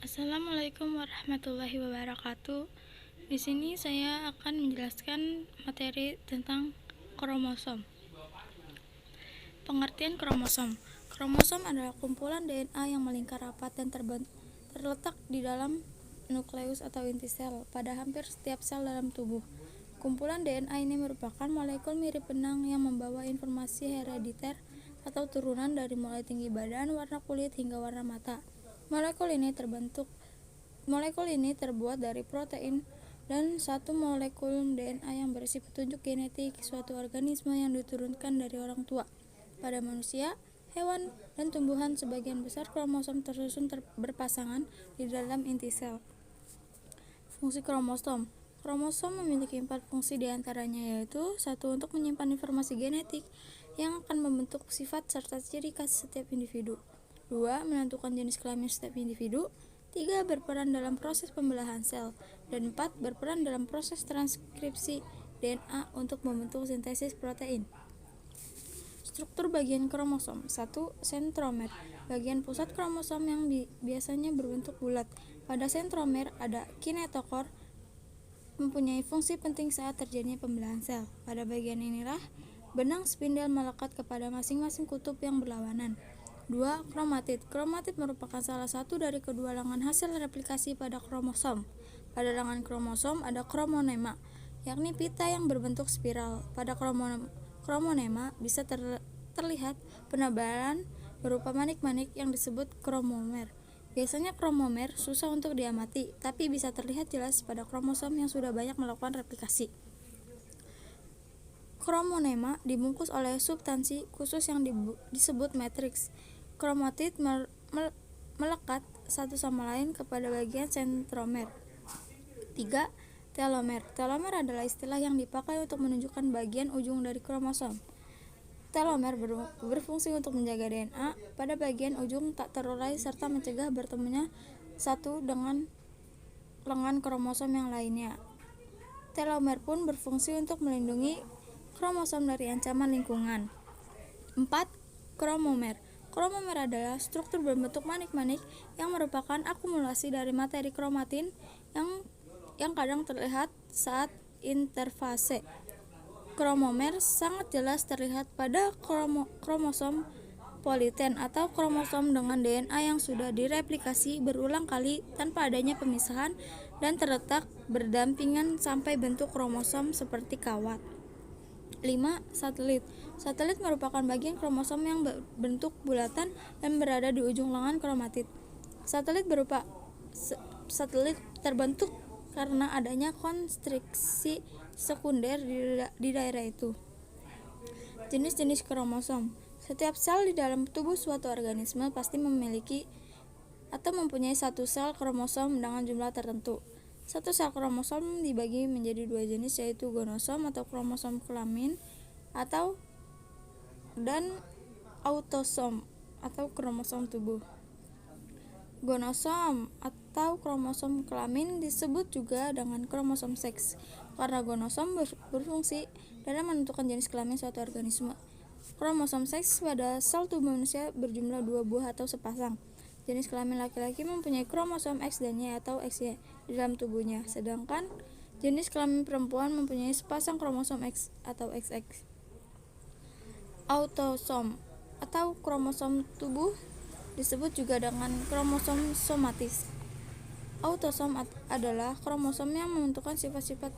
Assalamualaikum warahmatullahi wabarakatuh. Di sini saya akan menjelaskan materi tentang kromosom. Pengertian kromosom. Kromosom adalah kumpulan DNA yang melingkar rapat dan terletak di dalam nukleus atau inti sel pada hampir setiap sel dalam tubuh. Kumpulan DNA ini merupakan molekul mirip benang yang membawa informasi herediter atau turunan dari mulai tinggi badan, warna kulit, hingga warna mata. Molekul ini terbuat dari protein dan satu molekul DNA yang berisi petunjuk genetik suatu organisme yang diturunkan dari orang tua. Pada manusia, hewan, dan tumbuhan, sebagian besar kromosom tersusun berpasangan di dalam inti sel. Fungsi kromosom. Kromosom memiliki 4 fungsi diantaranya, yaitu 1. Untuk menyimpan informasi genetik yang akan membentuk sifat serta ciri khas setiap individu. 2. Menentukan jenis kelamin setiap individu. 3. Berperan dalam proses pembelahan sel. Dan 4. Berperan dalam proses transkripsi DNA untuk membentuk sintesis protein. Struktur bagian kromosom. 1. Sentromer. Bagian pusat kromosom yang biasanya berbentuk bulat. Pada sentromer ada kinetokor, mempunyai fungsi penting saat terjadinya pembelahan sel. Pada bagian inilah benang spindel melekat kepada masing-masing kutub yang berlawanan. 2. Kromatid. Kromatid merupakan salah satu dari kedua lengan hasil replikasi pada kromosom. Pada lengan kromosom ada kromonema, yakni pita yang berbentuk spiral. Pada kromonema bisa terlihat penebalan berupa manik-manik yang disebut kromomer. Biasanya kromomer susah untuk diamati, tapi bisa terlihat jelas pada kromosom yang sudah banyak melakukan replikasi. Kromonema dibungkus oleh substansi khusus yang disebut matriks. Kromatid melekat satu sama lain kepada bagian sentromer. 3. Telomer. Telomer adalah istilah yang dipakai untuk menunjukkan bagian ujung dari kromosom. Telomer berfungsi untuk menjaga DNA pada bagian ujung tak terurai serta mencegah bertemunya satu dengan lengan kromosom yang lainnya. Telomer pun berfungsi untuk melindungi kromosom dari ancaman lingkungan. 4. Kromomer. Kromomer adalah struktur berbentuk manik-manik yang merupakan akumulasi dari materi kromatin yang kadang terlihat saat interfase. Kromomer sangat jelas terlihat pada kromosom politen atau kromosom dengan DNA yang sudah direplikasi berulang kali tanpa adanya pemisahan dan terletak berdampingan sampai bentuk kromosom seperti kawat. 5. Satelit. Satelit merupakan bagian kromosom yang berbentuk bulatan dan berada di ujung lengan kromatid. Satelit terbentuk karena adanya konstriksi sekunder di daerah itu. Jenis-jenis kromosom. Setiap sel di dalam tubuh suatu organisme pasti memiliki atau mempunyai satu sel kromosom dengan jumlah tertentu. Satu sel kromosom dibagi menjadi 2 jenis, yaitu gonosom atau kromosom kelamin dan autosom atau kromosom tubuh. Gonosom atau kromosom kelamin disebut juga dengan kromosom seks karena gonosom berfungsi dalam menentukan jenis kelamin suatu organisme. Kromosom seks pada sel tubuh manusia berjumlah 2 buah atau sepasang. Jenis kelamin laki-laki mempunyai kromosom X dan Y atau XY di dalam tubuhnya, sedangkan jenis kelamin perempuan mempunyai sepasang kromosom X atau XX. Autosom atau kromosom tubuh disebut juga dengan kromosom somatis. Autosom adalah kromosom yang menentukan sifat-sifat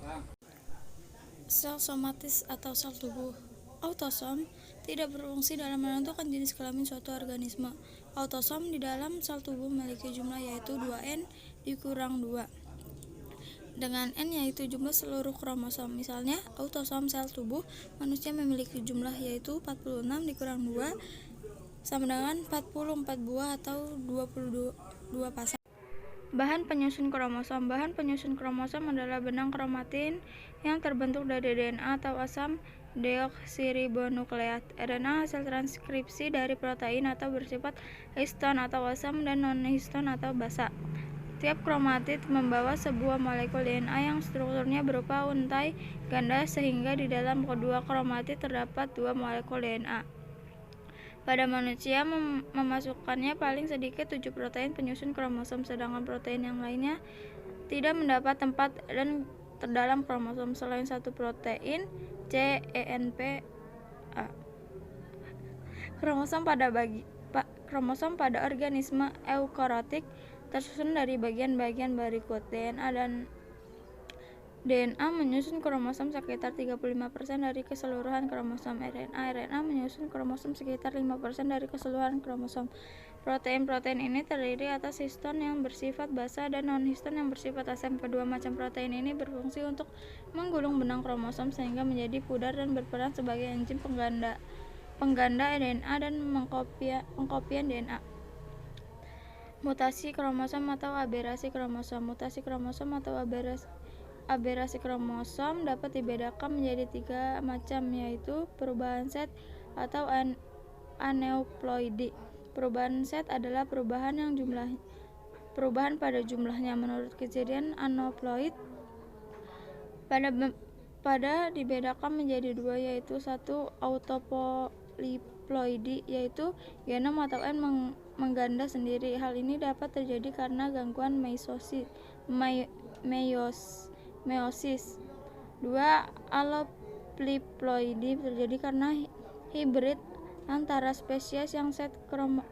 sel somatis atau sel tubuh. Autosom tidak berfungsi dalam menentukan jenis kelamin suatu organisme. Autosom di dalam sel tubuh memiliki jumlah, yaitu 2N dikurang 2, dengan N yaitu jumlah seluruh kromosom. Misalnya, autosom sel tubuh manusia memiliki jumlah yaitu 46 dikurang 2 sama dengan 44 buah atau 22 pasang. Bahan penyusun kromosom. Bahan penyusun kromosom adalah benang kromatin yang terbentuk dari DNA atau asam deoksiribonukleat. RNA hasil transkripsi dari protein atau bersifat histon atau asam dan non-histon atau basa. Tiap kromatid membawa sebuah molekul DNA yang strukturnya berupa untai ganda, sehingga di dalam kedua kromatid terdapat 2 molekul DNA. Pada manusia memasukkannya paling sedikit 7 protein penyusun kromosom, sedangkan protein yang lainnya tidak mendapat tempat dan terdalam kromosom selain satu protein CENP A. Kromosom pada organisme eukariotik tersusun dari bagian-bagian berikut. DNA menyusun kromosom sekitar 35% dari keseluruhan kromosom. RNA menyusun kromosom sekitar 5% dari keseluruhan kromosom. Protein-protein ini terdiri atas histon yang bersifat basa dan non-histon yang bersifat asam. Kedua macam protein ini berfungsi untuk menggulung benang kromosom sehingga menjadi pudar dan berperan sebagai enzim pengganda DNA dan pengkopian DNA. Mutasi kromosom atau aberasi kromosom. Mutasi kromosom atau aberasi kromosom dapat dibedakan menjadi 3 macam, yaitu perubahan set atau aneuploidi. Perubahan set adalah perubahan pada jumlahnya. Menurut kejadian aneuploid pada dibedakan menjadi 2, yaitu 1 autopolyploidi, yaitu genom atau N mengganda sendiri. Hal ini dapat terjadi karena gangguan meiosis. 2 allopliploidi terjadi karena hibrid antara spesies yang set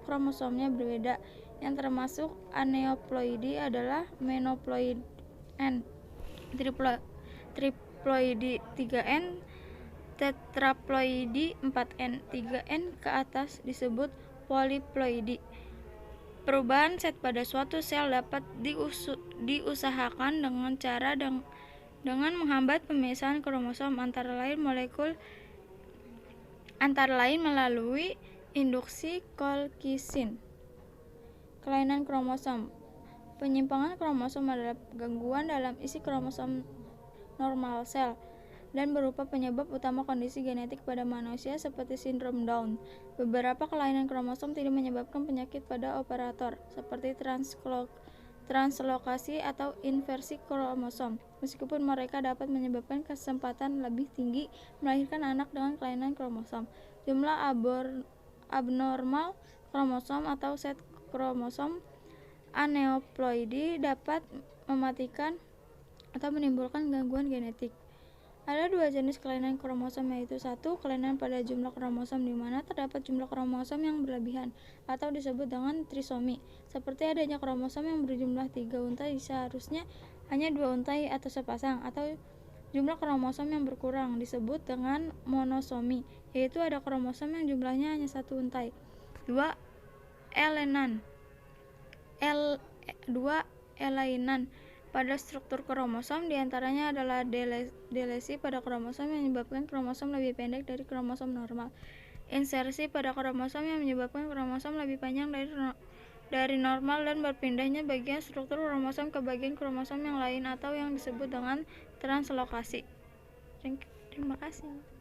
kromosomnya berbeda. Yang termasuk aneuploidi adalah monoploid N, triploidi 3N, tetraploidi 4N. 3N ke atas disebut polyploidi. Perubahan set pada suatu sel dapat diusahakan dengan cara dengan menghambat pemisahan kromosom antara lain melalui induksi Colchicine. Kelainan kromosom. Penyimpangan kromosom adalah gangguan dalam isi kromosom normal sel dan berupa penyebab utama kondisi genetik pada manusia seperti sindrom Down. Beberapa kelainan kromosom tidak menyebabkan penyakit pada operator, seperti translokasi atau inversi kromosom, meskipun mereka dapat menyebabkan kesempatan lebih tinggi melahirkan anak dengan kelainan kromosom. Jumlah abnormal kromosom atau set kromosom aneuploidi dapat mematikan atau menimbulkan gangguan genetik. Ada 2 jenis kelainan kromosom, yaitu 1. Kelainan pada jumlah kromosom, di mana terdapat jumlah kromosom yang berlebihan atau disebut dengan trisomi, seperti adanya kromosom yang berjumlah 3 untai seharusnya hanya 2 untai atau sepasang, atau jumlah kromosom yang berkurang disebut dengan monosomi, yaitu ada kromosom yang jumlahnya hanya 1 untai. 2 elainan pada struktur kromosom, diantaranya adalah delesi pada kromosom yang menyebabkan kromosom lebih pendek dari kromosom normal, insersi pada kromosom yang menyebabkan kromosom lebih panjang dari normal, dan berpindahnya bagian struktur kromosom ke bagian kromosom yang lain atau yang disebut dengan translokasi. Terima kasih.